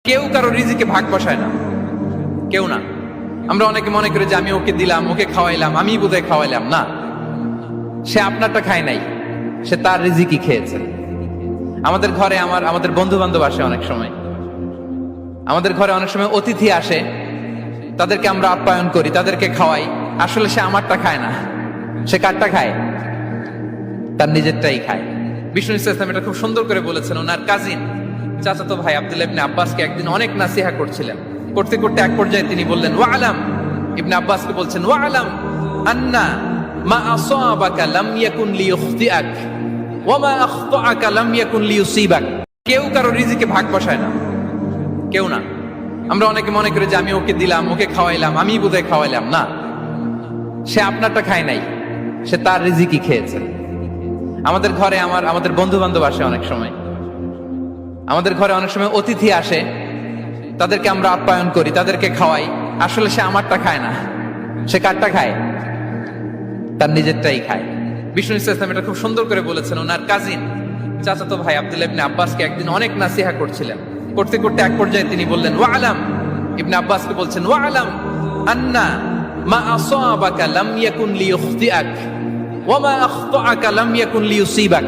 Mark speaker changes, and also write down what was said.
Speaker 1: কেউ কারো রিজিকে ভাগ বসায় না, কেউ না। আমরা অনেকে মনে করি যে আমি ওকে দিলাম, ওকে খাওয়াইলাম, আমি বোধহয় খাওয়াইলাম। না, সে আপনারটা খায় নাই, সে তার রিজিকই খেয়েছে। আমাদের ঘরে আমাদের বন্ধু বান্ধব আসে অনেক সময়, আমাদের ঘরে অনেক সময় অতিথি আসে, তাদেরকে আমরা আপ্যায়ন করি, তাদেরকে খাওয়াই। আসলে সে আমারটা খায় না, সে কারটা খায়? তার নিজেরটাই খায়। বিষ্ণু ইসলাম এটা খুব সুন্দর করে বলেছেন। ওনার কাজিন চাচাতো ভাই আব্দুল্লাহ ইবনে আব্বাসকে একদিন অনেক নাসিহা করছিলেন। করতে করতে এক পর্যায়ে তিনি বললেন, ওয়া আলাম, ইবনে আব্বাসকে বলছেন, ওয়া আলাম আন্না মা আসাবাকা লাম ইয়াকুন লিইখতিআক ওয়া মা আখতাআকা লাম ইয়াকুন লিইউসিবাক। কেউ কারো রিজিকে ভাগ বসায় না, কেউ না। আমরা অনেকে মনে করি যে আমি ওকে দিলাম, ওকে খাওয়াইলাম, আমি বোধহয় খাওয়াইলাম। না, সে আপনারটা খায় নাই, সে তার রিজিকই খেয়েছে। আমাদের ঘরে আমাদের বন্ধু বান্ধব আসে অনেক সময়, আমাদের ঘরে অনেক সময় অতিথি আসে, তাদেরকে আমরা আপ্যায়ন করি, তাদেরকে খাওয়াই। আসলে সে আমারটা খায় না, সে কারটা খায়? তার নিজেরটাই খায়। বিষ্ণু ইসলাম এটা খুব সুন্দর করে বলেছেন। ওনার কাজিন চাচাতো ভাই আব্দুল্লাহ ইবনে আব্বাসকে একদিন অনেক নাসিহা করছিলেন। করতে করতে এক পর্যায়ে তিনি বললেন, ওয়া আলাম, ইবনে আব্বাসকে বলছেন, ওয়া আলাম আন্না মা আসাবাকা লাম ইয়াকুন লিইখতিআক ওয়া মা আখতাআকা লাম ইয়াকুন লিইউসিবাক।